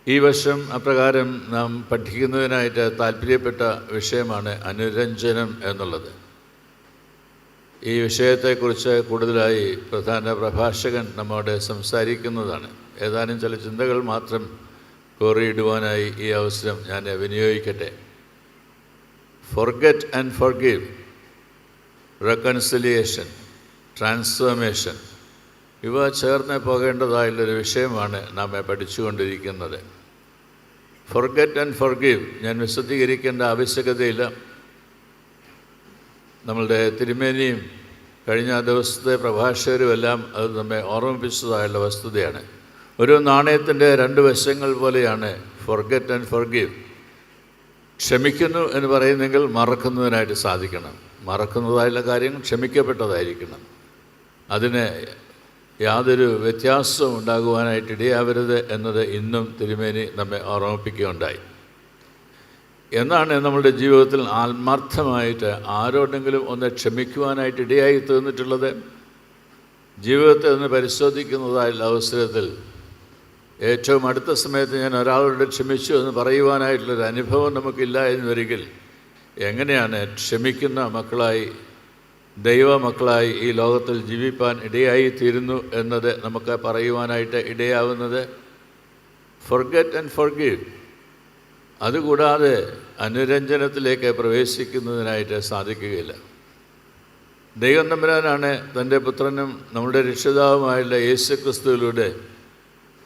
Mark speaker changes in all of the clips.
Speaker 1: ഈ വർഷം അപ്രകാരം നാം പഠിക്കുന്നതിനായിട്ട് താല്പര്യപ്പെട്ട വിഷയമാണ് അനുരഞ്ജനം എന്നുള്ളത്. ഈ വിഷയത്തെക്കുറിച്ച് കൂടുതലായി പ്രധാന പ്രഭാഷകൻ നമ്മോട് സംസാരിക്കുന്നതാണ്. ഏതാനും ചില ചിന്തകൾ മാത്രം കോറിയിടുവാനായി ഈ അവസരം ഞാൻ വിനിയോഗിക്കട്ടെ. Forget and forgive, reconciliation, transformation, ഇവ ചേർന്ന് പോകേണ്ടതായുള്ളൊരു വിഷയമാണ് നാം പഠിച്ചുകൊണ്ടിരിക്കുന്നത്. ഫോർഗെറ്റ് ആൻഡ് ഫോർഗീവ് ഞാൻ വിശദീകരിക്കേണ്ട ആവശ്യകതയില്ല. നമ്മളുടെ തിരുമേനിയും കഴിഞ്ഞ ദിവസത്തെ പ്രഭാഷകരുമെല്ലാം അത് നമ്മെ ഓർമ്മിപ്പിച്ചതായുള്ള വസ്തുതയാണ്. ഒരു നാണയത്തിൻ്റെ രണ്ട് വശങ്ങൾ പോലെയാണ് ഫോർഗെറ്റ് ആൻഡ് ഫോർഗീവ്. ക്ഷമിക്കുന്നു എന്ന് പറയുന്നെങ്കിൽ മറക്കുന്നതിനായിട്ട് സാധിക്കണം. മറക്കുന്നതായുള്ള കാര്യങ്ങൾ ക്ഷമിക്കപ്പെട്ടതായിരിക്കണം. അതിന് യാതൊരു വ്യത്യാസവും ഉണ്ടാകുവാനായിട്ട് ഇടയാവരുത് എന്നത് ഇന്നും തിരുമേനി നമ്മെ ഓർമ്മിപ്പിക്കുകയുണ്ടായി. എന്നാണ് നമ്മളുടെ ജീവിതത്തിൽ ആത്മാർത്ഥമായിട്ട് ആരോടെങ്കിലും ഒന്ന് ക്ഷമിക്കുവാനായിട്ട് ഇടയായി തീർന്നിട്ടുള്ളത്? ജീവിതത്തെ ഒന്ന് പരിശോധിക്കുന്നതായുള്ള അവസരത്തിൽ ഏറ്റവും അടുത്ത സമയത്ത് ഞാൻ ഒരാളോട് ക്ഷമിച്ചു എന്ന് പറയുവാനായിട്ടുള്ളൊരു അനുഭവം നമുക്കില്ല എന്ന് വരികിൽ എങ്ങനെയാണ് ക്ഷമിക്കുന്ന മക്കളായി, ദൈവമക്കളായി ഈ ലോകത്തിൽ ജീവിപ്പാൻ ഇടയായി തീരുന്നു എന്നത് നമുക്ക് പറയുവാനായിട്ട് ഇടയാവുന്നത്? Forget and forgive. അതുകൂടാതെ അനുരഞ്ജനത്തിലേക്ക് പ്രവേശിക്കുന്നതിനായിട്ട് സാധിക്കുകയില്ല. ദൈവം തമ്പുരാനാണ് തൻ്റെ പുത്രനും നമ്മുടെ രക്ഷിതാവുമായുള്ള യേശുക്രിസ്തുവിലൂടെ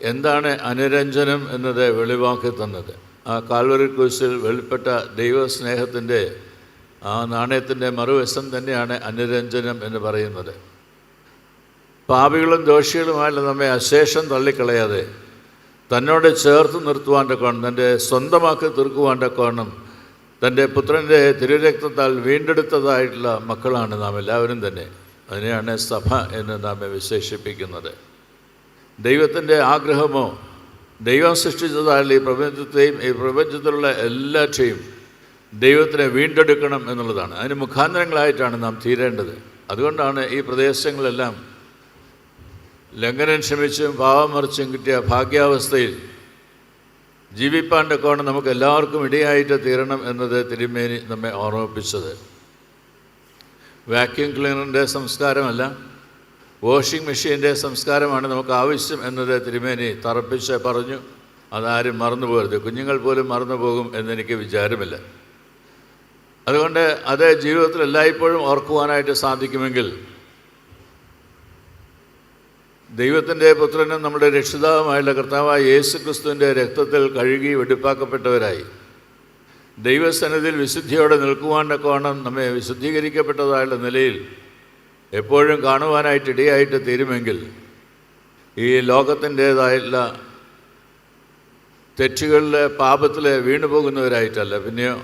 Speaker 1: എന്താണ് അനുരഞ്ജനം എന്നത് വെളിവാക്കി തന്നത്. ആ കാൽവരി ക്രൂശിൽ വെളിപ്പെട്ട ദൈവസ്നേഹത്തിൻ്റെ ആ നാണയത്തിൻ്റെ മറുവശം തന്നെയാണ് അനുരഞ്ജനം എന്ന് പറയുന്നത്. പാപികളും ദോഷികളുമായുള്ള നമ്മെ അശേഷം തള്ളിക്കളയാതെ തന്നോട് ചേർത്ത് നിർത്തുവാൻ്റെ കോണം, തൻ്റെ സ്വന്തമാക്കി തീർക്കുവാൻ്റെ കോണം തൻ്റെ പുത്രൻ്റെ തിരുരക്തത്താൽ വീണ്ടെടുത്തതായിട്ടുള്ള മക്കളാണ് നാം എല്ലാവരും തന്നെ. അതിനെയാണ് സഭ എന്ന് നാം വിശേഷിപ്പിക്കുന്നത്. ദൈവത്തിൻ്റെ ആഗ്രഹമോ ദൈവം സൃഷ്ടിച്ചതായുള്ള ഈ പ്രപഞ്ചത്തെയും ഈ പ്രപഞ്ചത്തിലുള്ള എല്ലാറ്റിനെയും ദൈവത്തിനെ വീണ്ടെടുക്കണം എന്നുള്ളതാണ്. അതിന് മുഖാന്തരങ്ങളായിട്ടാണ് നാം തീരേണ്ടത്. അതുകൊണ്ടാണ് ഈ പ്രദേശങ്ങളെല്ലാം ലംഘനം ക്ഷമിച്ചും പാവം മറിച്ചും കിട്ടിയ ഭാഗ്യാവസ്ഥയിൽ ജീവിപ്പാൻ്റെ കോണം നമുക്ക് എല്ലാവർക്കും ഇടയായിട്ട് തീരണം എന്നത് തിരുമേനി നമ്മെ ഓർമ്മിപ്പിച്ചത്. വാക്യൂം ക്ലീനറിൻ്റെ സംസ്കാരമല്ല, വാഷിംഗ് മെഷീൻ്റെ സംസ്കാരമാണ് നമുക്ക് ആവശ്യം എന്നത് തിരുമേനി തറപ്പിച്ച് പറഞ്ഞു. അതാരും മറന്നു പോകരുത്. കുഞ്ഞുങ്ങൾ പോലും മറന്നു പോകും എന്നെനിക്ക് വിചാരമില്ല. അതുകൊണ്ട് അത് ജീവിതത്തിൽ എല്ലായ്പ്പോഴും ഓർക്കുവാനായിട്ട് സാധിക്കുമെങ്കിൽ ദൈവത്തിൻ്റെ പുത്രനും നമ്മുടെ രക്ഷിതാവുമായുള്ള കർത്താവായ യേശുക്രിസ്തുവിൻ്റെ രക്തത്തിൽ കഴുകി വെടിപ്പാക്കപ്പെട്ടവരായി ദൈവസന്നിധിയിൽ വിശുദ്ധിയോടെ നിൽക്കുവാൻ്റെ കോണം നമ്മെ വിശുദ്ധീകരിക്കപ്പെട്ടതായുള്ള നിലയിൽ എപ്പോഴും കാണുവാനായിട്ട് ഇടയായിട്ട് തീരുമെങ്കിൽ ഈ ലോകത്തിൻ്റേതായുള്ള തെറ്റുകളിൽ പാപത്തിൽ വീണു പോകുന്നവരായിട്ടല്ല, പിന്നെയോ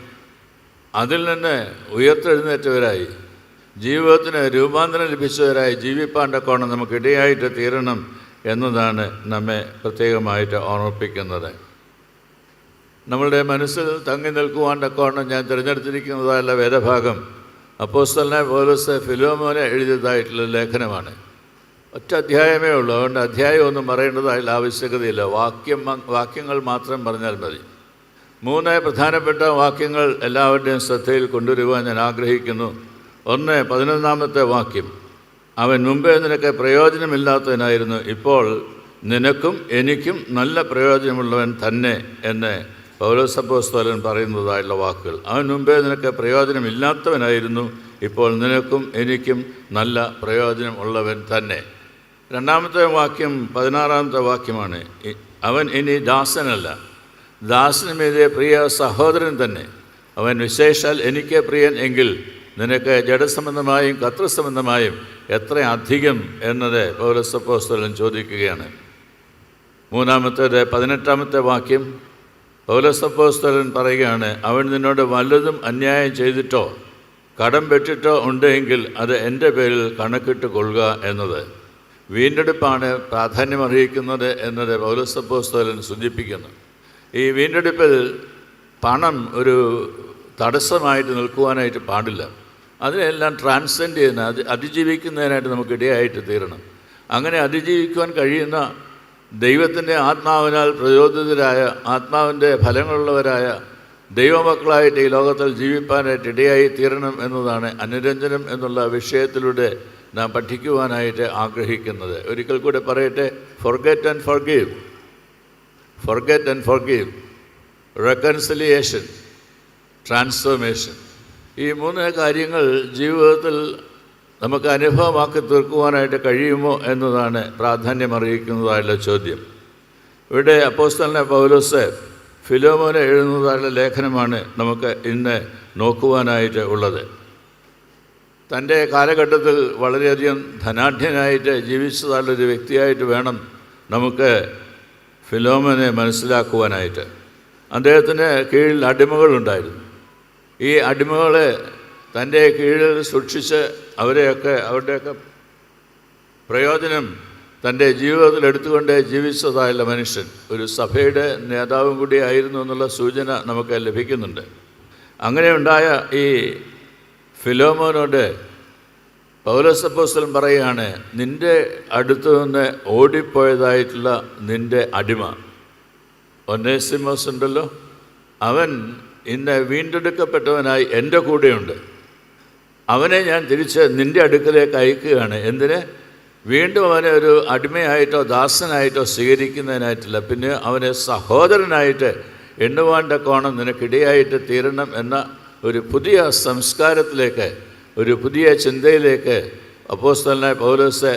Speaker 1: അതിൽ നിന്ന് ഉയർത്തെഴുന്നേറ്റവരായി ജീവിതത്തിന് രൂപാന്തരം ലഭിച്ചവരായി ജീവിപ്പാൻ്റെ കോണം നമുക്കിടയായിട്ട് തീരണം എന്നതാണ് നമ്മെ പ്രത്യേകമായിട്ട് ഓർമ്മിപ്പിക്കുന്നത്. നമ്മളുടെ മനസ്സിൽ തങ്ങി നിൽക്കുവാൻ്റെ കോണം ഞാൻ തിരഞ്ഞെടുത്തിരിക്കുന്നതായുള്ള വേദഭാഗം അപ്പോസ്തലനായ പൗലോസ് ഫിലോമോനെ എഴുതിയതായിട്ടുള്ള ലേഖനമാണ്. ഒറ്റ അധ്യായമേ ഉള്ളൂ. അതുകൊണ്ട് അധ്യായം ഒന്നും പറയേണ്ടതായുള്ള ആവശ്യകതയില്ല. വാക്യങ്ങൾ മാത്രം പറഞ്ഞാൽ മതി. 3 പ്രധാനപ്പെട്ട വാക്യങ്ങൾ എല്ലാവരുടെയും ശ്രദ്ധയിൽ കൊണ്ടുവരുവാൻ ഞാൻ ആഗ്രഹിക്കുന്നു. 1, 11-ാമത്തെ വാക്യം, അവൻ മുമ്പേ നിനക്ക് പ്രയോജനമില്ലാത്തവനായിരുന്നു, ഇപ്പോൾ നിനക്കും എനിക്കും നല്ല പ്രയോജനമുള്ളവൻ തന്നെ എന്ന് പൗലോസ് അപ്പോസ്തലൻ പറയുന്നതായുള്ള വാക്കുകൾ. അവൻ മുമ്പേ നിനക്ക് പ്രയോജനമില്ലാത്തവനായിരുന്നു, ഇപ്പോൾ നിനക്കും എനിക്കും നല്ല പ്രയോജനം ഉള്ളവൻ തന്നെ. 2-ാമത്തെ വാക്യം 16-ാമത്തെ വാക്യമാണ്. അവൻ ഇനി ദാസനല്ല, ദാസന് മീതെ പ്രിയ സഹോദരൻ തന്നെ. അവൻ വിശേഷാൽ എനിക്ക് പ്രിയൻ എങ്കിൽ നിനക്ക് ജഡസംബന്ധമായും കർത്തൃസംബന്ധമായും എത്ര അധികം എന്നത് പൗലോസ് അപ്പോസ്തലൻ ചോദിക്കുകയാണ്. 3-ാമത്തേത് 18-ാമത്തെ വാക്യം പൗലോസ് അപ്പോസ്തലൻ പറയുകയാണ്, അവൻ നിന്നോട് വല്ലതും അന്യായം ചെയ്തിട്ടോ കടം പെട്ടിട്ടോ ഉണ്ടെങ്കിൽ അത് എൻ്റെ പേരിൽ കണക്കിട്ട് കൊള്ളുക എന്നത്. വീണ്ടെടുപ്പാണ് പ്രാധാന്യമർഹിക്കുന്നത് എന്നത് പൗലോസ് അപ്പോസ്തലൻ സൂചിപ്പിക്കുന്നു. ഈ വീണ്ടെടുപ്പിൽ പണം ഒരു തടസ്സമായിട്ട് നിൽക്കുവാനായിട്ട് പാടില്ല. അതിനെല്ലാം ട്രാൻസെൻഡ് ചെയ്യുന്ന അതിജീവിക്കുന്നതിനായിട്ട് നമുക്ക് ഇടയായിട്ട് തീരണം. അങ്ങനെ അതിജീവിക്കുവാൻ കഴിയുന്ന ദൈവത്തിൻ്റെ ആത്മാവിനാൽ പ്രചോദിതരായ, ആത്മാവിൻ്റെ ഫലങ്ങളുള്ളവരായ ദൈവമക്കളായിട്ട് ഈ ലോകത്തിൽ ജീവിപ്പാനായിട്ട് ഇടയായി തീരണം എന്നതാണ് അനുരഞ്ജനം എന്നുള്ള വിഷയത്തിലൂടെ നാം പഠിക്കുവാനായിട്ട് ആഗ്രഹിക്കുന്നത്. ഒരിക്കൽ കൂടെ പറയട്ടെ, forget and forgive, forget and forgive, reconciliation, transformation. ഈ 3 കാര്യങ്ങൾ ജീവിതത്തിൽ നമുക്ക് അനുഭവമാക്കി തീർക്കുവാനായിട്ട് കഴിയുമോ എന്നതാണ് പ്രാധാന്യമറിയിക്കുന്നതായുള്ള ചോദ്യം. ഇവിടെ അപ്പോസ്തലനായ പൗലോസ് ഫിലോമോനെ എഴുതുന്നതായുള്ള ലേഖനമാണ് നമുക്ക് ഇന്ന് നോക്കുവാനായിട്ട് ഉള്ളത്. തൻ്റെ കാലഘട്ടത്തിൽ വളരെയധികം ധനാഢ്യനായിട്ട് ജീവിച്ചതായുള്ളൊരു വ്യക്തിയായിട്ട് വേണം നമുക്ക് ഫിലോമോനെ മനസ്സിലാക്കുവാനായിട്ട്. അദ്ദേഹത്തിന് കീഴിൽ അടിമകളുണ്ടായിരുന്നു. ഈ അടിമകളെ തൻ്റെ കീഴിൽ സൂക്ഷിച്ച് അവരുടെയൊക്കെ പ്രയോജനം തൻ്റെ ജീവിതത്തിൽ എടുത്തുകൊണ്ട് ജീവിച്ചതായുള്ള മനുഷ്യൻ ഒരു സഭയുടെ നേതാവും കൂടി ആയിരുന്നു എന്നുള്ള സൂചന നമുക്ക് ലഭിക്കുന്നുണ്ട്. അങ്ങനെ ഉണ്ടായ ഈ ഫിലോമോനോട് പൗലോസ് അപ്പോസ്തലൻ പറയുകയാണ്, നിൻ്റെ അടുത്തു നിന്ന് ഓടിപ്പോയതായിട്ടുള്ള നിൻ്റെ അടിമ ഒനേസിമോസ് ഉണ്ടല്ലോ, അവൻ ഇന്ന് വീണ്ടെടുക്കപ്പെട്ടവനായി എൻ്റെ കൂടെയുണ്ട്. അവനെ ഞാൻ തിരിച്ച് നിൻ്റെ അടുക്കലേക്ക് അയക്കുകയാണ്. എന്തിന്? വീണ്ടും അവനെ ഒരു അടിമയായിട്ടോ ദാസനായിട്ടോ സ്വീകരിക്കുന്നതിനായിട്ടില്ല, പിന്നെ അവനെ സഹോദരനായിട്ട് എണ്ണുവാൻ്റെ കോണം നിനക്കിടയായിട്ട് തീരണം എന്ന ഒരു പുതിയ സംസ്കാരത്തിലേക്ക്, ഒരു പുതിയ ചിന്തയിലേക്ക് അപ്പോസ്തലനായ പൗലോസ്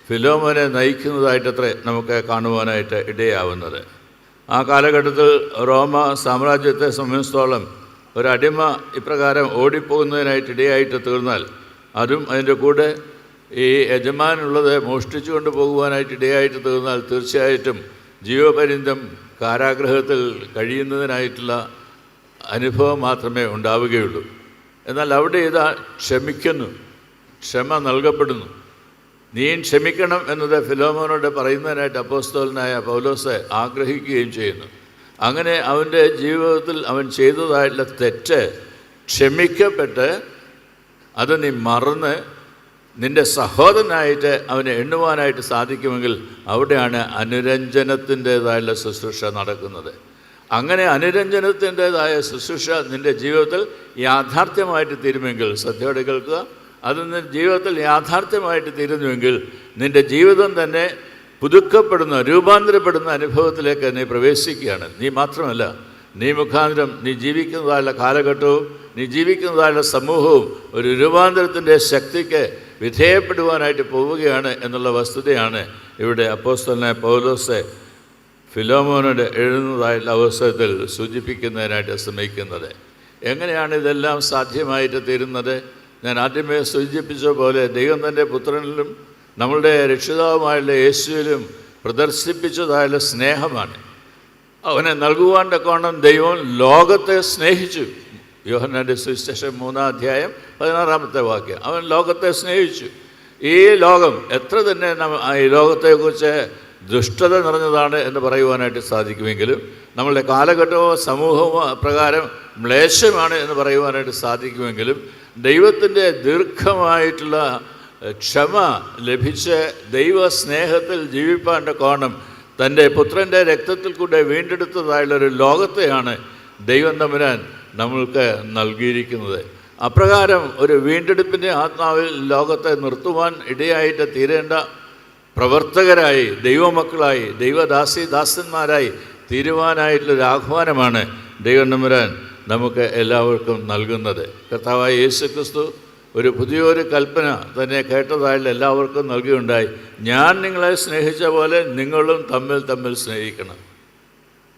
Speaker 1: ഫിലോമോനെ നയിക്കുന്നതായിട്ടത്രേ നമുക്ക് കാണുവാനായിട്ട് ഇടയാവുന്നത്. ആ കാലഘട്ടത്തിൽ റോമ സാമ്രാജ്യത്തെ സംബന്ധിച്ചിടത്തോളം ഒരടിമ ഇപ്രകാരം ഓടിപ്പോകുന്നതിനായിട്ട് ഇടയായിട്ട് തീർന്നാൽ, അതും അതിൻ്റെ കൂടെ ഈ യജമാനുള്ളത് മോഷ്ടിച്ചു കൊണ്ട് പോകുവാനായിട്ട് ഇടയായിട്ട് തീർന്നാൽ തീർച്ചയായിട്ടും ജീവപര്യന്തം കാരാഗൃഹത്തിൽ കഴിയുന്നതിനായിട്ടുള്ള അനുഭവം മാത്രമേ ഉണ്ടാവുകയുള്ളൂ. എന്നാൽ അവിടെ ഇതാ ക്ഷമിക്കുന്നു, ക്ഷമ നൽകപ്പെടുന്നു. നീ ക്ഷമിക്കണം എന്നത് ഫിലോമോനോട് പറയുന്നതിനായിട്ട് അപ്പോസ്തലനായ പൗലോസ് ആഗ്രഹിക്കുകയും ചെയ്യുന്നു. അങ്ങനെ അവൻ്റെ ജീവിതത്തിൽ അവൻ ചെയ്തതായിട്ടുള്ള തെറ്റ് ക്ഷമിക്കപ്പെട്ട് അത് നീ മറന്ന് നിൻ്റെ സഹോദരനായിട്ട് അവനെ എണ്ണുവാനായിട്ട് സാധിക്കുമെങ്കിൽ അവിടെയാണ് അനുരഞ്ജനത്തിൻ്റേതായുള്ള ശുശ്രൂഷ നടക്കുന്നത്. അങ്ങനെ അനുരഞ്ജനത്തിൻ്റേതായ ശുശ്രൂഷ നിൻ്റെ ജീവിതത്തിൽ യാഥാർത്ഥ്യമായിട്ട് തീരുമെങ്കിൽ, ശ്രദ്ധയോടെ കേൾക്കുക, അത് നിൻ്റെ ജീവിതത്തിൽ യാഥാർത്ഥ്യമായിട്ട് തീരുന്നുവെങ്കിൽ നിൻ്റെ ജീവിതം തന്നെ പുതുക്കപ്പെടുന്ന, രൂപാന്തരപ്പെടുന്ന അനുഭവത്തിലേക്ക് നീ പ്രവേശിക്കുകയാണ്. നീ മാത്രമല്ല, നീ മുഖാന്തരം നീ ജീവിക്കുന്നതായുള്ള കാലഘട്ടവും നീ ജീവിക്കുന്നതായുള്ള സമൂഹവും ഒരു രൂപാന്തരത്തിൻ്റെ ശക്തിക്ക് വിധേയപ്പെടുവാനായിട്ട് പോവുകയാണ് എന്നുള്ള വസ്തുതയാണ് ഇവിടെ അപ്പോസ്തലനായ പൗലോസ് ഫിലോമോനോട് എഴുതുന്നതായിട്ടുള്ള അവസരത്തിൽ സൂചിപ്പിക്കുന്നതിനായിട്ട് ശ്രമിക്കുന്നത്. എങ്ങനെയാണ് ഇതെല്ലാം സാധ്യമായിട്ട് തീരുന്നത്? ഞാൻ ആദ്യമേ സൂചിപ്പിച്ച പോലെ ദൈവം തൻ്റെ പുത്രനിലും നമ്മളുടെ രക്ഷിതാവുമായുള്ള യേശുവിലും പ്രദർശിപ്പിച്ചതായുള്ള സ്നേഹമാണ്. അവനെ നൽകുവാൻ തക്കവണ്ണം ദൈവം ലോകത്തെ സ്നേഹിച്ചു. യോഹന്നാൻ്റെ സുവിശേഷം 3-ാം അധ്യായം 16-ാമത്തെ വാക്യം. അവൻ ലോകത്തെ സ്നേഹിച്ചു. ഈ ലോകം എത്ര തന്നെ ഈ ലോകത്തെക്കുറിച്ച് ദുഷ്ടത നിറഞ്ഞതാണ് എന്ന് പറയുവാനായിട്ട് സാധിക്കുമെങ്കിലും, നമ്മളുടെ കാലഘട്ടമോ സമൂഹമോ പ്രകാരം മ്ലേച്ഛമാണ് എന്ന് പറയുവാനായിട്ട് സാധിക്കുമെങ്കിലും, ദൈവത്തിൻ്റെ ദീർഘമായിട്ടുള്ള ക്ഷമ ലഭിച്ച് ദൈവസ്നേഹത്തിൽ ജീവിപ്പാൻ്റെ കോണം തൻ്റെ പുത്രൻ്റെ രക്തത്തിൽ കൂടെ വീണ്ടെടുത്തതായുള്ളൊരു ലോകത്തെയാണ് ദൈവം തമ്പുരാൻ നമ്മൾക്ക് നൽകിയിരിക്കുന്നത്. അപ്രകാരം ഒരു വീണ്ടെടുപ്പിൻ്റെ ആത്മാവിൽ ലോകത്തെ നിർത്തുവാൻ ഇടയായിട്ട് തീരേണ്ട പ്രവർത്തകരായി, ദൈവമക്കളായി, ദാസന്മാരായി തീരുവാനായിട്ടുള്ളൊരു ആഹ്വാനമാണ് ദൈവം തമ്പുരാൻ നമുക്ക് എല്ലാവർക്കും നൽകുന്നത്. കർത്താവായ യേശുക്രിസ്തു ഒരു പുതിയൊരു കൽപ്പന തന്നെ കേട്ടതായുള്ള എല്ലാവർക്കും നൽകിയുണ്ടായി. ഞാൻ നിങ്ങളെ സ്നേഹിച്ച പോലെ നിങ്ങളും തമ്മിൽ സ്നേഹിക്കണം.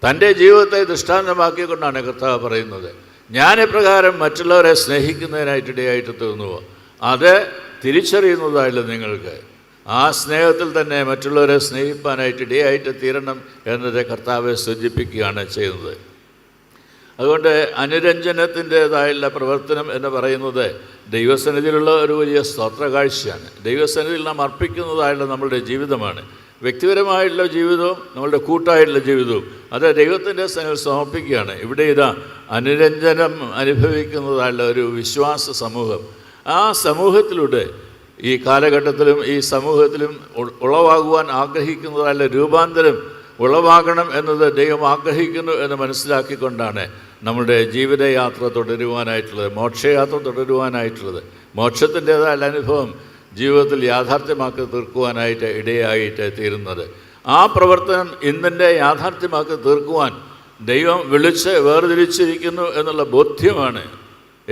Speaker 1: തൻ്റെ ജീവിതത്തെ ദൃഷ്ടാന്തമാക്കിക്കൊണ്ടാണ് കർത്താവ് പറയുന്നത്. ഞാൻ എപ്രകാരം മറ്റുള്ളവരെ സ്നേഹിക്കുന്നതിനായിട്ടിടയായിട്ട് തീർന്നുവോ അത് തിരിച്ചറിയുന്നതായുള്ള നിങ്ങൾക്ക് ആ സ്നേഹത്തിൽ തന്നെ മറ്റുള്ളവരെ സ്നേഹിപ്പാനായിട്ട് ഇടയായിട്ട് തീരണം എന്നത് കർത്താവെ സൂചിപ്പിക്കുകയാണ് ചെയ്യുന്നത്. അതുകൊണ്ട് അനുരഞ്ജനത്തിൻ്റേതായുള്ള പ്രവർത്തനം എന്ന് പറയുന്നത് ദൈവസന്നിധിയിലുള്ള ഒരു വലിയ സ്തോത്ര കാഴ്ചയാണ്. ദൈവസന്നിധിയിൽ നാം അർപ്പിക്കുന്നതായുള്ള നമ്മളുടെ ജീവിതമാണ്. വ്യക്തിപരമായിട്ടുള്ള ജീവിതവും നമ്മളുടെ കൂട്ടായിട്ടുള്ള ജീവിതവും അത് ദൈവത്തിൻ്റെ സന്നിധിയിൽ സമർപ്പിക്കുകയാണ്. ഇവിടെ ഇതാ അനുരഞ്ജനം അനുഭവിക്കുന്നതായുള്ള ഒരു വിശ്വാസ സമൂഹം. ആ സമൂഹത്തിലൂടെ ഈ കാലഘട്ടത്തിലും ഈ സമൂഹത്തിലും ഉളവാകുവാൻ ആഗ്രഹിക്കുന്നതല്ല രൂപാന്തരം ഉളവാകണം എന്നത് ദൈവം ആഗ്രഹിക്കുന്നു എന്ന് മനസ്സിലാക്കിക്കൊണ്ടാണ് നമ്മുടെ ജീവിതയാത്ര തുടരുവാനായിട്ടുള്ളത്, മോക്ഷയാത്ര തുടരുവാനായിട്ടുള്ളത്. മോക്ഷത്തിൻ്റേതായ അനുഭവം ജീവിതത്തിൽ യാഥാർത്ഥ്യമാക്കി തീർക്കുവാനായിട്ട് ഇടയായിട്ട് തീരുന്നത്. ആ പ്രവർത്തനം ഇന്നിൻ്റെ യാഥാർത്ഥ്യമാക്കി തീർക്കുവാൻ ദൈവം വിളിച്ച് വേർതിരിച്ചിരിക്കുന്നു എന്നുള്ള ബോധ്യമാണ്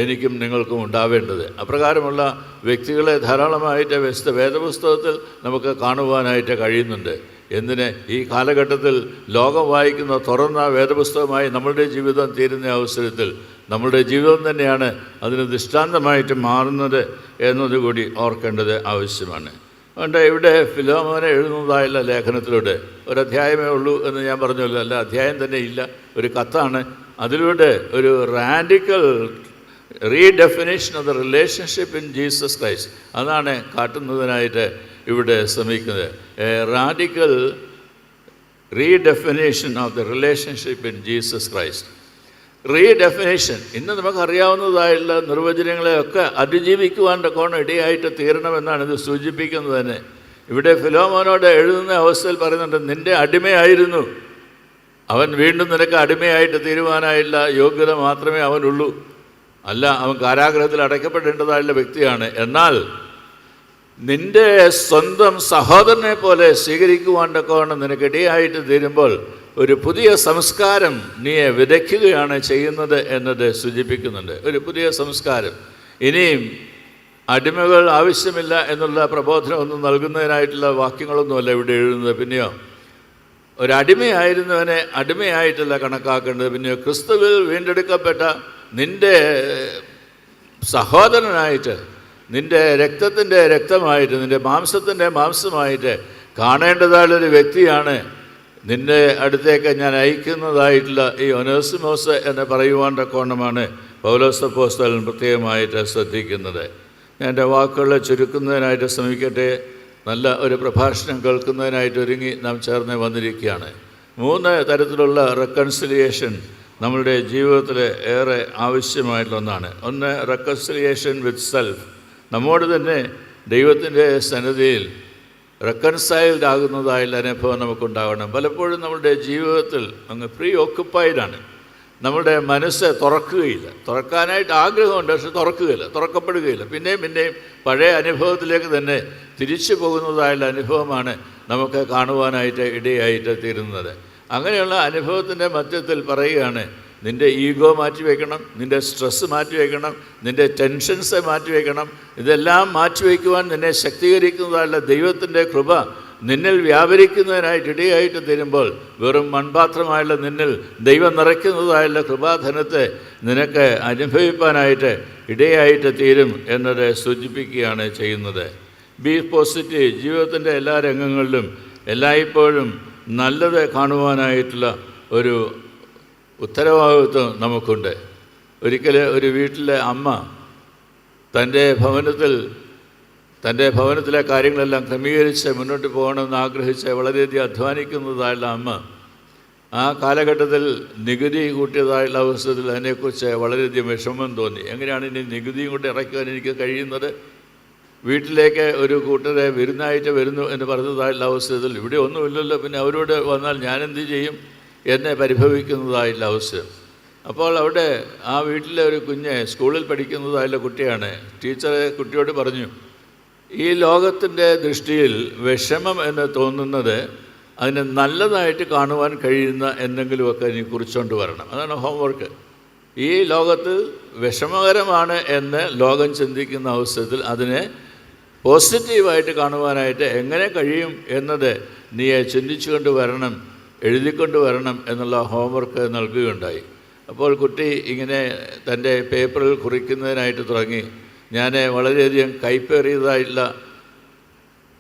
Speaker 1: എനിക്കും നിങ്ങൾക്കും ഉണ്ടാവേണ്ടത്. അപ്രകാരമുള്ള വ്യക്തികളെ ധാരാളമായിട്ട് വിശുദ്ധ വേദപുസ്തകത്തിൽ നമുക്ക് കാണുവാനായിട്ട് കഴിയുന്നുണ്ട്. എന്തിന് ഈ കാലഘട്ടത്തിൽ ലോകം വായിക്കുന്ന തുറന്ന വേദപുസ്തകമായി നമ്മളുടെ ജീവിതം തീരുന്ന അവസരത്തിൽ നമ്മളുടെ ജീവിതം തന്നെയാണ് അതിന് ദൃഷ്ടാന്തമായിട്ട് മാറുന്നത് എന്നതുകൂടി ഓർക്കേണ്ടത് ആവശ്യമാണ്. അതുകൊണ്ട് ഇവിടെ ഫിലോമോനെ എഴുതുന്നതായുള്ള ലേഖനത്തിലൂടെ ഒരധ്യായമേ ഉള്ളൂ എന്ന് ഞാൻ പറഞ്ഞല്ലോ, അല്ല അധ്യായം തന്നെ ഇല്ല, ഒരു കത്താണ്. അതിലൂടെ ഒരു radical redefinition of the relationship in Jesus Christ അതാണ് കാട്ടുന്നതിനായിട്ട് ഇവിടെ ശ്രമിക്കുന്നത്. A radical redefinition of the relationship in Jesus Christ. Redefinition ഇന്ന് നമുക്കറിയാവുന്നതായുള്ള നിർവചനങ്ങളെയൊക്കെ അതിജീവിക്കുവാൻ തക്കോണം ഇടയായിട്ട് തീരണമെന്നാണ് ഇത് സൂചിപ്പിക്കുന്നത് തന്നെ. ഇവിടെ ഫിലോമോനോട് എഴുതുന്ന അവസ്ഥയിൽ പറയുന്നുണ്ട്, നിൻ്റെ അടിമയായിരുന്നു അവൻ, വീണ്ടും നിനക്ക് അടിമയായിട്ട് തീരുവാനായുള്ള യോഗ്യത മാത്രമേ അവനുള്ളൂ. അല്ല, അവൻ കാരാഗ്രഹത്തിൽ അടയ്ക്കപ്പെടേണ്ടതായുള്ള വ്യക്തിയാണ്. എന്നാൽ നിൻ്റെ സ്വന്തം സഹോദരനെ പോലെ സ്വീകരിക്കുവാൻ തക്കവണ്ണം നിനക്കിടയായിട്ട് തീരുമ്പോൾ ഒരു പുതിയ സംസ്കാരം നീ വിതയ്ക്കുകയാണ് ചെയ്യുന്നത് എന്നത് സൂചിപ്പിക്കുന്നുണ്ട്. ഒരു പുതിയ സംസ്കാരം. ഇനിയും അടിമകൾ ആവശ്യമില്ല എന്നുള്ള പ്രബോധനം ഒന്നും നൽകുന്നതിനായിട്ടുള്ള വാക്യങ്ങളൊന്നുമല്ല ഇവിടെ എഴുതുന്നത്. പിന്നെയോ ഒരടിമയായിരുന്നവനെ അടിമയായിട്ടല്ല കണക്കാക്കേണ്ടത്. പിന്നെയോ ക്രിസ്തുവിൽ വീണ്ടെടുക്കപ്പെട്ട നിൻ്റെ സഹോദരനായിട്ട്, നിൻ്റെ രക്തത്തിൻ്റെ രക്തമായിട്ട്, നിൻ്റെ മാംസത്തിൻ്റെ മാംസമായിട്ട് കാണേണ്ടതായുള്ളൊരു വ്യക്തിയാണ് നിൻ്റെ അടുത്തേക്ക് ഞാൻ അയക്കുന്നതായിട്ടുള്ള ഈ ഒനേസിമോസ് എന്ന് പറയുവാൻ തക്കവണ്ണമാണ് പൗലോസ് അപ്പോസ്തലൻ പ്രത്യേകമായിട്ട് ശ്രദ്ധിക്കുന്നത്. ഞാൻ എൻ്റെ വാക്കുകളെ ചുരുക്കുന്നതിനായിട്ട് ശ്രമിക്കട്ടെ. നല്ല ഒരു പ്രഭാഷണം കേൾക്കുന്നതിനായിട്ട് ഒരുങ്ങി നാം ചേർന്ന് വന്നിരിക്കുകയാണ്. 3 തരത്തിലുള്ള റെക്കൺസിലിയേഷൻ നമ്മളുടെ ജീവിതത്തിൽ ഏറെ ആവശ്യമായിട്ടുള്ള ഒന്നാണ്. ഒന്ന്, റെക്കൺസിലിയേഷൻ വിത്ത് സെൽഫ്. നമ്മോട് തന്നെ ദൈവത്തിൻ്റെ സന്നിധിയിൽ റെക്കൺസൈൽഡ് ആകുന്നതായുള്ള അനുഭവം നമുക്കുണ്ടാകണം. പലപ്പോഴും നമ്മുടെ ജീവിതത്തിൽ അങ്ങ് പ്രീ ഓക്കുപ്പൈഡാണ്. നമ്മുടെ മനസ്സ് തുറക്കുകയില്ല. തുറക്കാനായിട്ട് ആഗ്രഹമുണ്ട്, പക്ഷെ തുറക്കപ്പെടുകയില്ല. പിന്നെയും പഴയ അനുഭവത്തിലേക്ക് തന്നെ തിരിച്ചു പോകുന്നതായുള്ള അനുഭവമാണ് നമുക്ക് കാണുവാനായിട്ട് ഇടയായിട്ട് തീരുന്നത്. അങ്ങനെയുള്ള അനുഭവത്തിൻ്റെ മധ്യത്തിൽ പറയുകയാണ്, നിൻ്റെ ഈഗോ മാറ്റിവെക്കണം, നിൻ്റെ സ്ട്രെസ്സ് മാറ്റിവെക്കണം, നിൻ്റെ ടെൻഷൻസ് മാറ്റിവെക്കണം. ഇതെല്ലാം മാറ്റിവെക്കുവാൻ നിന്നെ ശക്തീകരിക്കുന്നതായുള്ള ദൈവത്തിൻ്റെ കൃപ നിന്നിൽ വ്യാപരിക്കുന്നതിനായിട്ട് ഇടയായിട്ട് തീരുമ്പോൾ വെറും മൺപാത്രമായുള്ള നിന്നിൽ ദൈവം നിറയ്ക്കുന്നതായുള്ള കൃപാധനത്തെ നിനക്ക് അനുഭവിപ്പാനായിട്ട് ഇടയായിട്ട് തീരും എന്നത് സൂചിപ്പിക്കുകയാണ് ചെയ്യുന്നത്. B positive. ജീവിതത്തിൻ്റെ എല്ലാ രംഗങ്ങളിലും എല്ലായ്പ്പോഴും നല്ലത് കാണുവാനായിട്ടുള്ള ഒരു ഉത്തരവാദിത്വം നമുക്കുണ്ട്. ഒരിക്കൽ ഒരു വീട്ടിലെ അമ്മ തൻ്റെ ഭവനത്തിലെ കാര്യങ്ങളെല്ലാം ക്രമീകരിച്ച് മുന്നോട്ട് പോകണമെന്ന് ആഗ്രഹിച്ച് വളരെയധികം അധ്വാനിക്കുന്നതായുള്ള അമ്മ ആ കാലഘട്ടത്തിൽ നികുതി കൂട്ടിയതായുള്ള അവസരത്തിൽ അതിനെക്കുറിച്ച് വളരെയധികം വിഷമം തോന്നി. എങ്ങനെയാണ് ഇനി നികുതിയും കൊണ്ട് ഇറക്കുവാൻ എനിക്ക് കഴിയുന്നത്? വീട്ടിലേക്ക് ഒരു കൂട്ടരെ വിരുന്നായിട്ട് വരുന്നു എന്ന് പറഞ്ഞതായുള്ള അവസരത്തിൽ ഇവിടെ ഒന്നുമില്ലല്ലോ, പിന്നെ അവരോട് വന്നാൽ ഞാനെന്ത് ചെയ്യും എന്നെ പരിഭവിക്കുന്നതായുള്ള അവസരം. അപ്പോൾ അവിടെ ആ വീട്ടിലെ ഒരു കുഞ്ഞ് സ്കൂളിൽ പഠിക്കുന്നതായുള്ള കുട്ടിയാണ്. ടീച്ചറെ കുട്ടിയോട് പറഞ്ഞു, ഈ ലോകത്തിൻ്റെ ദൃഷ്ടിയിൽ വിഷമം എന്ന് തോന്നുന്നത് അതിനെ നല്ലതായിട്ട് കാണുവാൻ കഴിയുന്ന എന്തെങ്കിലുമൊക്കെ നീ കുറിച്ചുകൊണ്ട് വരണം. അതാണ് ഹോംവർക്ക്. ഈ ലോകത്ത് വിഷമകരമാണ് എന്ന് ലോകം ചിന്തിക്കുന്ന അവസരത്തിൽ അതിനെ പോസിറ്റീവായിട്ട് കാണുവാനായിട്ട് എങ്ങനെ കഴിയും എന്നത് നീ ചിന്തിച്ചുകൊണ്ട് വരണം, എഴുതിക്കൊണ്ട് വരണം എന്നുള്ള ഹോംവർക്ക് നൽകുകയുണ്ടായി. അപ്പോൾ കുട്ടി ഇങ്ങനെ തൻ്റെ പേപ്പറിൽ കുറിക്കുന്നതിനായിട്ട് തുടങ്ങി. ഞാൻ വളരെയധികം കൈപ്പേറിയതായിട്ടുള്ള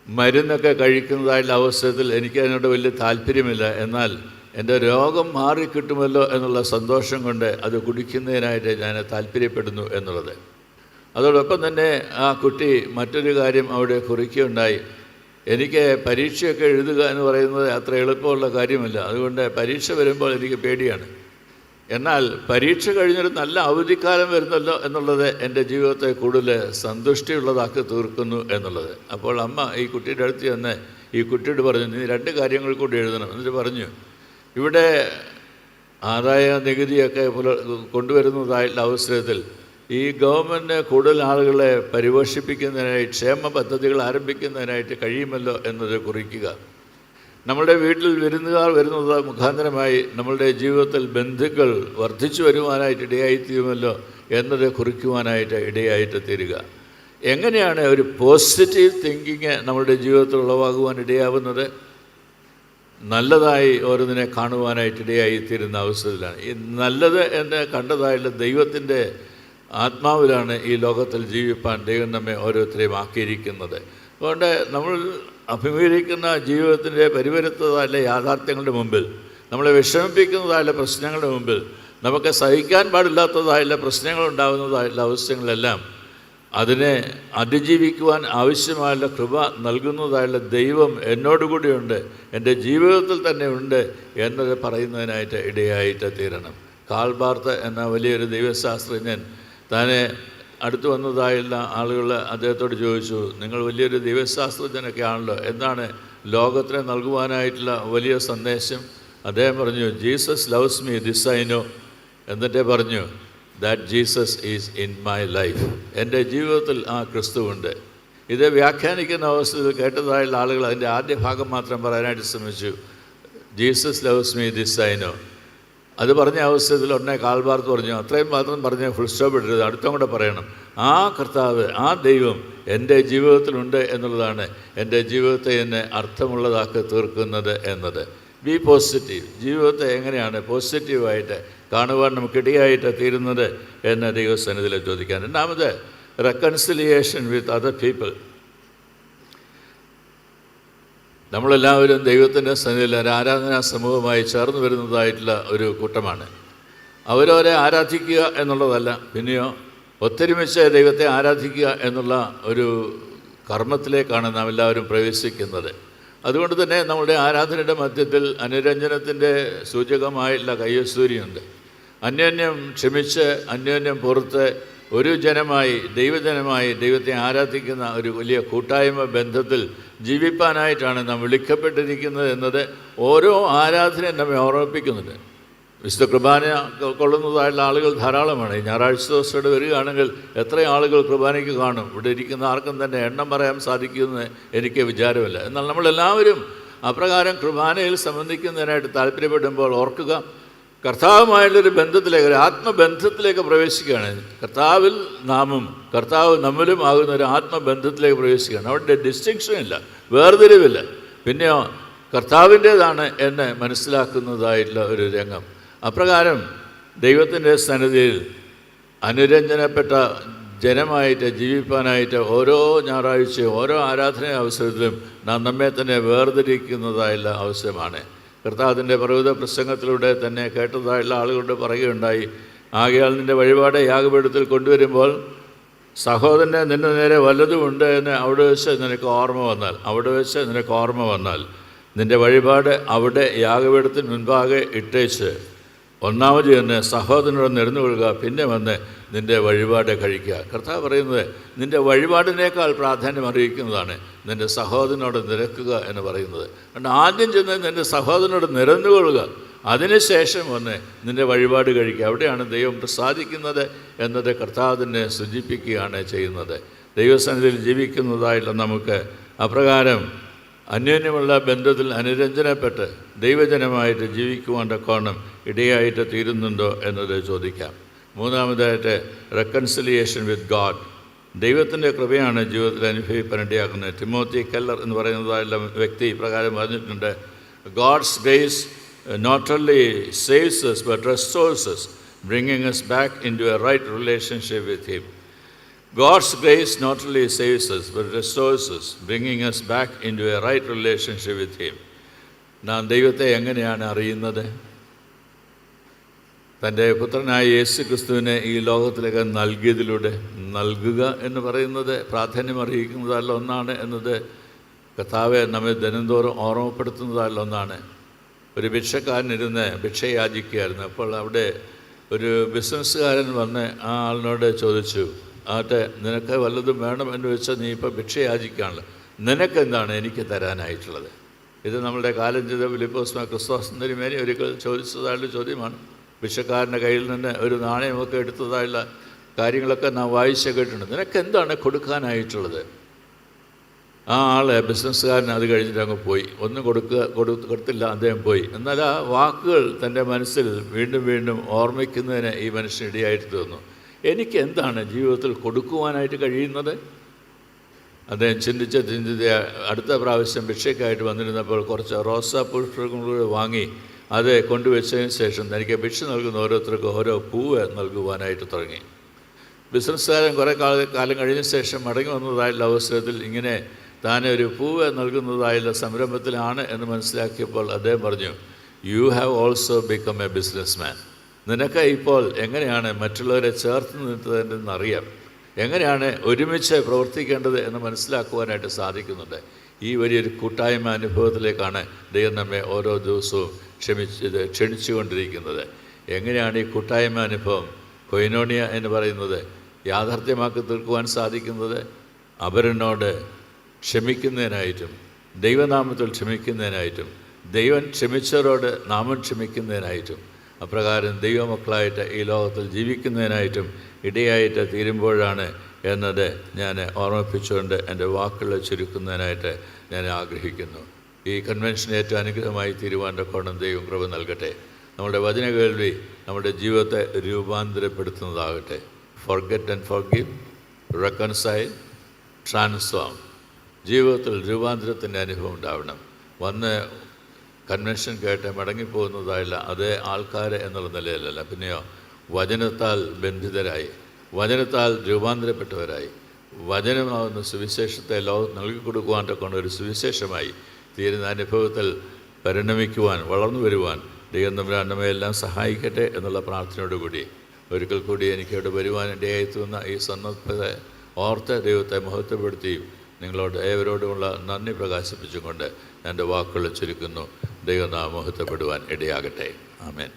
Speaker 1: മരുന്നൊക്കെ കഴിക്കുന്നതായിട്ടുള്ള അവസരത്തിൽ എനിക്കതിനോട് വലിയ താല്പര്യമില്ല. എന്നാൽ എൻ്റെ രോഗം മാറിക്കിട്ടുമല്ലോ എന്നുള്ള സന്തോഷം കൊണ്ട് അത് കുടിക്കുന്നതിനായിട്ട് ഞാൻ താല്പര്യപ്പെടുന്നു എന്നുള്ളത്. അതോടൊപ്പം തന്നെ ആ കുട്ടി മറ്റൊരു കാര്യം അവിടെ കുറിക്കുകയുണ്ടായി. എനിക്ക് പരീക്ഷയൊക്കെ എഴുതുക എന്ന് പറയുന്നത് അത്ര എളുപ്പമുള്ള കാര്യമല്ല. അതുകൊണ്ട് പരീക്ഷ വരുമ്പോൾ എനിക്ക് പേടിയാണ്. എന്നാൽ പരീക്ഷ കഴിഞ്ഞൊരു നല്ല അവധിക്കാലം വരുന്നല്ലോ എന്നുള്ളത് എൻ്റെ ജീവിതത്തെ കൂടുതൽ സന്തുഷ്ടിയുള്ളതാക്കി തീർക്കുന്നു എന്നുള്ളത്. അപ്പോൾ അമ്മ ഈ കുട്ടിയുടെ അടുത്ത് ചെന്ന് ഈ കുട്ടിയോട് പറഞ്ഞു, നീ 2 കാര്യങ്ങൾ കൂടി എഴുതണം. എന്നിട്ട് പറഞ്ഞു, ഇവിടെ ആദായ നികുതിയൊക്കെ കൊണ്ടുവരുന്നതായിട്ടുള്ള അവസരത്തിൽ ഈ ഗവൺമെൻറ് കൂടുതൽ ആളുകളെ പരിപോഷിപ്പിക്കുന്നതിനായി ക്ഷേമ പദ്ധതികൾ ആരംഭിക്കുന്നതിനായിട്ട് കഴിയുമല്ലോ എന്നത് കുറിക്കുക. നമ്മളുടെ വീട്ടിൽ വിരുന്നുകാർ വരുന്നത് മുഖാന്തരമായി നമ്മളുടെ ജീവിതത്തിൽ ബന്ധുക്കൾ വർദ്ധിച്ചു വരുവാനായിട്ട് ഇടയായിത്തീരുമല്ലോ എന്നത് കുറിക്കുവാനായിട്ട് ഇടയായിട്ട് തീരുക. എങ്ങനെയാണ് ഒരു പോസിറ്റീവ് തിങ്കിങ് നമ്മളുടെ ജീവിതത്തിൽ ഉളവാകുവാൻ ഇടയാവുന്നത്? നല്ലതായി ഓരോന്നിനെ കാണുവാനായിട്ട് ഇടയായിത്തീരുന്ന അവസരത്തിലാണ്. ഈ നല്ലത് എന്ന് കണ്ടതായുള്ള ദൈവത്തിൻ്റെ ആത്മാവിലാണ് ഈ ലോകത്തിൽ ജീവിപ്പാൻ ദൈവം നമ്മെ ഓരോരുത്തരെയും ആക്കിയിരിക്കുന്നത്. അതുകൊണ്ട് നമ്മൾ അഭിമുഖീകരിക്കുന്ന ജീവിതത്തിൻ്റെ പരിവരുത്തതായുള്ള യാഥാർത്ഥ്യങ്ങളുടെ മുമ്പിൽ, നമ്മളെ വിഷമിപ്പിക്കുന്നതായുള്ള പ്രശ്നങ്ങളുടെ മുമ്പിൽ, നമുക്ക് സഹിക്കാൻ പാടില്ലാത്തതായുള്ള പ്രശ്നങ്ങൾ ഉണ്ടാകുന്നതായുള്ള അവസ്ഥകളെല്ലാം അതിനെ അതിജീവിക്കുവാൻ ആവശ്യമായുള്ള കൃപ നൽകുന്നതായുള്ള ദൈവം എന്നോടുകൂടിയുണ്ട്, എൻ്റെ ജീവിതത്തിൽ തന്നെ ഉണ്ട് എന്നത് പറയുന്നതിനായിട്ട് ഇടയായിട്ട് തീരണം. കാൾബാർത്ത് എന്ന വലിയൊരു ദൈവശാസ്ത്രജ്ഞൻ താനെ അടുത്ത് വന്നതായുള്ള ആളുകൾ അദ്ദേഹത്തോട് ചോദിച്ചു, നിങ്ങൾ വലിയൊരു ദൈവശാസ്ത്രജ്ഞനൊക്കെ ആണല്ലോ, എന്താണ് ലോകത്തിന് നൽകുവാനായിട്ടുള്ള വലിയ സന്ദേശം? അദ്ദേഹം പറഞ്ഞു, Jesus loves me, this I know. എന്നിട്ടേ പറഞ്ഞു, that Jesus is in my life. എൻ്റെ ജീവിതത്തിൽ ആ ക്രിസ്തുവുണ്ട്. ഇത് വ്യാഖ്യാനിക്കുന്ന അവസ്ഥയിൽ കേട്ടതായുള്ള ആളുകൾ അതിൻ്റെ ആദ്യ ഭാഗം മാത്രം പറയാനായിട്ട് ശ്രമിച്ചു, Jesus loves me, this I know. അത് പറഞ്ഞ അവസരത്തിൽ ഉടനെ കാൾബാർത്ത് പറഞ്ഞു, അത്രയും മാത്രം പറഞ്ഞ് ഫുൾ സ്റ്റോപ്പ് ഇടരുത്, അടുത്തും കൂടെ പറയണം, ആ കർത്താവ്, ആ ദൈവം എൻ്റെ ജീവിതത്തിലുണ്ട് എന്നുള്ളതാണ് എൻ്റെ ജീവിതത്തെ എന്നെ അർത്ഥമുള്ളതാക്കി തീർക്കുന്നത് എന്നത്. B positive. ജീവിതത്തെ എങ്ങനെയാണ് പോസിറ്റീവായിട്ട് കാണുവാൻ നമുക്കിടയായിട്ട് തീരുന്നത് എന്ന് ദൈവസന്നിധിയിൽ ചോദിക്കാൻ. രണ്ടാമത്, റെക്കൺസിലിയേഷൻ വിത്ത് അതർ പീപ്പിൾ. നമ്മളെല്ലാവരും ദൈവത്തിൻ്റെ സന്നിധിയിൽ ഒരു ആരാധനാ സമൂഹമായി ചേർന്ന് വരുന്നതായിട്ടുള്ള ഒരു കൂട്ടമാണ്. അവരവരെ ആരാധിക്കുക എന്നുള്ളതല്ല, പിന്നെയോ ഒത്തൊരുമിച്ച് ദൈവത്തെ ആരാധിക്കുക എന്നുള്ള ഒരു കർമ്മത്തിലേക്കാണ് നാം എല്ലാവരും പ്രവേശിക്കുന്നത്. അതുകൊണ്ട് തന്നെ നമ്മുടെ ആരാധനയുടെ മധ്യത്തിൽ അനുരഞ്ജനത്തിൻ്റെ സൂചകമായുള്ള കയ്യസൂരിയുണ്ട്. അന്യോന്യം ക്ഷമിച്ച്, അന്യോന്യം പുറത്ത് ഒരു ജനമായി, ദൈവജനമായി ദൈവത്തെ ആരാധിക്കുന്ന ഒരു വലിയ കൂട്ടായ്മ ബന്ധത്തിൽ ജീവിപ്പാനായിട്ടാണ് നാം വിളിക്കപ്പെട്ടിരിക്കുന്നത് എന്നത് ഓരോ ആരാധനയും നമ്മെ ഓർമ്മിപ്പിക്കുന്നുണ്ട്. വിശുദ്ധ കുർബാന കൊള്ളുന്നതായുള്ള ആളുകൾ ധാരാളമാണ്. ഈ ഞായറാഴ്ച ദിവസത്തോടെ വരികയാണെങ്കിൽ എത്ര ആളുകൾ കുർബാനയ്ക്ക് കാണും? ഇവിടെ ഇരിക്കുന്ന ആർക്കും തന്നെ എണ്ണം പറയാൻ സാധിക്കുമെന്ന് എനിക്ക് വിചാരമില്ല. എന്നാൽ നമ്മളെല്ലാവരും അപ്രകാരം കുർബാനയിൽ സംബന്ധിക്കുന്നതിനായിട്ട് താല്പര്യപ്പെടുമ്പോൾ ഓർക്കുക, കർത്താവുമായുള്ളൊരു ബന്ധത്തിലേക്ക്, ഒരു ആത്മബന്ധത്തിലേക്ക് പ്രവേശിക്കുകയാണ്. കർത്താവിൽ നാമും കർത്താവ് നമ്മിലും ആകുന്ന ഒരു ആത്മബന്ധത്തിലേക്ക് പ്രവേശിക്കുകയാണ്. അവിടെ ഡിസ്റ്റിങ്ഷൻ ഇല്ല, വേർതിരിവില്ല. പിന്നെയോ കർത്താവിൻ്റേതാണ് എന്ന് മനസ്സിലാക്കുന്നതായിട്ടുള്ള ഒരു രംഗം. അപ്രകാരം ദൈവത്തിൻ്റെ സന്നിധിയിൽ അനുരഞ്ജനപ്പെട്ട ജനമായിട്ട് ജീവിപ്പാനായിട്ട് ഓരോ ഞായറാഴ്ചയും ഓരോ ആരാധന അവസരത്തിലും നാം നമ്മെ തന്നെ വേർതിരിക്കുന്നതായുള്ള അവസരമാണ്. കർത്താവിൻ്റെ പർവ്വത പ്രസംഗത്തിലൂടെ തന്നെ കേട്ടതായുള്ള ആളുകളോട് പറയുകയുണ്ടായി, ആകയാൽ നിൻ്റെ വഴിപാട് യാഗപീഠത്തിൽ കൊണ്ടുവരുമ്പോൾ സഹോദരനെ നിൻ്റെ നേരെ വല്ലതുമുണ്ട് എന്ന് അവിടെ വെച്ച് നിനക്ക് ഓർമ്മ വന്നാൽ നിൻ്റെ വഴിപാട് അവിടെ യാഗപീഠത്തിന് മുൻപാകെ ഇട്ടേച്ച് ഒന്നാമത് തന്നെ സഹോദരനോട് നിരന്നു കൊള്ളുക, പിന്നെ വന്ന് നിൻ്റെ വഴിപാട് കഴിക്കുക. കർത്താവ് പറയുന്നത് നിൻ്റെ വഴിപാടിനേക്കാൾ പ്രാധാന്യം അറിയിക്കുന്നതാണ് നിൻ്റെ സഹോദരനോട് നിരക്കുക എന്ന് പറയുന്നത്. അതുകൊണ്ട് ആദ്യം ചെന്ന് നിൻ്റെ സഹോദരനോട് നിരന്നുകൊള്ളുക, അതിനുശേഷം വന്ന് നിൻ്റെ വഴിപാട് കഴിക്കുക. അവിടെയാണ് ദൈവം പ്രസാദിക്കുന്നത് എന്നത് കർത്താവ് തന്നെ സൂചിപ്പിക്കുകയാണ് ചെയ്യുന്നത്. ദൈവസന്നിധിയിൽ ജീവിക്കുന്നതായിട്ടുള്ള നമുക്ക് അപ്രകാരം അന്യോന്യമുള്ള ബന്ധത്തിൽ അനുരഞ്ജനപ്പെട്ട് ദൈവജനമായിട്ട് ജീവിക്കുവാൻ തക്കവണ്ണം ഇടയായിട്ട് തീരുന്നുണ്ടോ എന്നത് ചോദിക്കാം. മൂന്നാമതായിട്ട്, റെക്കൺസിലിയേഷൻ വിത്ത് ഗാഡ്. ദൈവത്തിൻ്റെ കൃപയാണ് ജീവിതത്തിൽ അനുഭവിക്കാനിടയാക്കുന്നത്. ടിമോത്തി കെല്ലർ എന്ന് പറയുന്നതായുള്ള വ്യക്തി ഇപ്രകാരം പറഞ്ഞിട്ടുണ്ട്, God's grace not only saves us but restores us, bringing us back into a right relationship with Him. God's grace not only saves us but restores us, bringing us back into a right relationship with Him. നാം ദൈവത്തെ എങ്ങനെയാണ് അറിയുന്നത്? തൻ്റെ പുത്രനായ യേശു ക്രിസ്തുവിനെ ഈ ലോകത്തിലേക്ക് നൽകിയതിലൂടെ. നൽകുക എന്ന് പറയുന്നത് പ്രാധാന്യം അറിയിക്കുന്നതല്ല ഒന്നാണ് എന്നത് കർത്താവെ നമ്മെ ദിനംതോറും ഓർമ്മപ്പെടുത്തുന്നതല്ല ഒന്നാണ്. ഒരു ഭിക്ഷക്കാരനിരുന്ന് ഭിക്ഷ യാചിക്കുകയായിരുന്നു. അപ്പോൾ അവിടെ ഒരു ബിസിനസ്സുകാരൻ വന്ന് ആ ആളിനോട് ചോദിച്ചു, ആട്ടെ, നിനക്ക് വല്ലതും വേണം എന്ന് വെച്ചാൽ നീ ഇപ്പോൾ ഭിക്ഷ യാചിക്കുകയാണല്ലോ, നിനക്കെന്താണ് എനിക്ക് തരാനായിട്ടുള്ളത്? ഇത് നമ്മളുടെ കാലം ചെയ്ത ഫിലിപ്പോസ് ക്രിസ്തോസ് തിരുമേനി ഒരിക്കൽ ചോദിച്ചതായുള്ള ചോദ്യമാണ്. ഭിക്ഷക്കാരൻ്റെ കയ്യിൽ നിന്ന് ഒരു നാണയമൊക്കെ എടുത്തതായുള്ള കാര്യങ്ങളൊക്കെ നാം വായിച്ച് കേട്ടിട്ടുണ്ട്. നിനക്കെന്താണ് കൊടുക്കാനായിട്ടുള്ളത്? ആ ആളെ ബിസിനസ്സുകാരൻ അത് കഴിഞ്ഞിട്ട് അങ്ങ് പോയി. ഒന്നും കൊടുത്തില്ല, അദ്ദേഹം പോയി. എന്നാൽ ആ വാക്കുകൾ തൻ്റെ മനസ്സിൽ വീണ്ടും വീണ്ടും ഓർമ്മിക്കുന്നതിന് ഈ മനുഷ്യൻ ഇടയായിട്ട് തീർന്നു. എനിക്ക് എന്താണ് ജീവിതത്തിൽ കൊടുക്കുവാനായിട്ട് കഴിയുന്നത്? അദ്ദേഹം ചിന്തിച്ച് അടുത്ത പ്രാവശ്യം ഭിക്ഷയ്ക്കായിട്ട് വന്നിരുന്നപ്പോൾ കുറച്ച് റോസാ പുഷ്പങ്ങൾ വാങ്ങി അത് കൊണ്ടുവച്ചതിന് ശേഷം തനിക്ക് ഭിക്ഷ നൽകുന്ന ഓരോരുത്തർക്കും ഓരോ പൂവ് നൽകുവാനായിട്ട് തുടങ്ങി. ബിസിനസ്സുകാരൻ കുറേ കാലം കഴിഞ്ഞ ശേഷം മടങ്ങി വന്നതായുള്ള അവസരത്തിൽ ഇങ്ങനെ താനൊരു പൂവ് നൽകുന്നതായുള്ള സംരംഭത്തിലാണ് എന്ന് മനസ്സിലാക്കിയപ്പോൾ അദ്ദേഹം പറഞ്ഞു, you have also become A business man. നിനക്ക് ഇപ്പോൾ എങ്ങനെയാണ് മറ്റുള്ളവരെ ചേർത്ത് നിർത്തുന്നതെന്നറിയാം, എങ്ങനെയാണ് ഒരുമിച്ച് പ്രവർത്തിക്കേണ്ടത് എന്ന് മനസ്സിലാക്കുവാനായിട്ട് സാധിക്കുന്നുണ്ട്. ഈ വലിയൊരു കൂട്ടായ്മ അനുഭവത്തിലേക്കാണ് ദൈവം നമ്മെ ഓരോ ദിവസവും ക്ഷണിച്ചുകൊണ്ടിരിക്കുന്നത്. എങ്ങനെയാണ് ഈ കൂട്ടായ്മ അനുഭവം, കൊയിനോണിയ എന്ന് പറയുന്നത്, യാഥാർത്ഥ്യമാക്കി തീർക്കുവാൻ സാധിക്കുന്നത്? അവരിനോട് ക്ഷമിക്കുന്നതിനായിട്ടും ദൈവനാമത്തിൽ ക്ഷമിക്കുന്നതിനായിട്ടും ദൈവം ക്ഷമിച്ചവരോട് നാമം ക്ഷമിക്കുന്നതിനായിട്ടും അപ്രകാരം ദൈവമക്കളായിട്ട് ഈ ലോകത്തിൽ ജീവിക്കുന്നതിനായിട്ടും ഇടയായിട്ട് തീരുമ്പോഴാണ് എന്നത് ഞാൻ ഓർമ്മിപ്പിച്ചുകൊണ്ട് എൻ്റെ വാക്കുകൾ ചുരുക്കുന്നതിനായിട്ട് ഞാൻ ആഗ്രഹിക്കുന്നു. ഈ കൺവെൻഷൻ ഏറ്റവും അനുഗ്രഹമായി തീരുവാൻ്റെ കോണം ദൈവം കൃപ നൽകട്ടെ. നമ്മുടെ വചന കേൾവി നമ്മുടെ ജീവിതത്തെ രൂപാന്തരപ്പെടുത്തുന്നതാകട്ടെ. Forget and forgive, reconcile, transform. ജീവിതത്തിൽ രൂപാന്തരത്തിൻ്റെ അനുഭവം ഉണ്ടാവണം. വന്ന് കൺവെൻഷൻ കേട്ട് മടങ്ങിപ്പോകുന്നതായില്ല അതേ ആൾക്കാർ എന്നുള്ള നിലയിലല്ല, പിന്നെയോ വചനത്താൽ ബന്ധിതരായി, വചനത്താൽ രൂപാന്തരപ്പെട്ടവരായി, വചനമാകുന്ന സുവിശേഷത്തെ ലോകത്ത് നൽകി കൊടുക്കുവാൻ്റെ കൊണ്ട് ഒരു സുവിശേഷമായി തീരുന്ന അനുഭവത്തിൽ പരിണമിക്കുവാൻ, വളർന്നു വരുവാൻ ദൈവം തമ്പുരാൻ നമ്മെ എല്ലാം സഹായിക്കട്ടെ എന്നുള്ള പ്രാർത്ഥനയോടുകൂടി ഒരിക്കൽ കൂടി എനിക്കവിടെ വരുവാൻ ഇടയായിത്തുന്ന ഈ സന്നദ്ധത ഓർത്ത് ദൈവത്തെ മഹത്വപ്പെടുത്തിയും നിങ്ങളോട് ഏവരോടുമുള്ള നന്ദി പ്രകാശിപ്പിച്ചുകൊണ്ട് എൻ്റെ വാക്കുകൾ ചുരുക്കുന്നു. ദൈവനാമം മഹത്വപ്പെടുവാൻ ഇടയാകട്ടെ. ആമേൻ.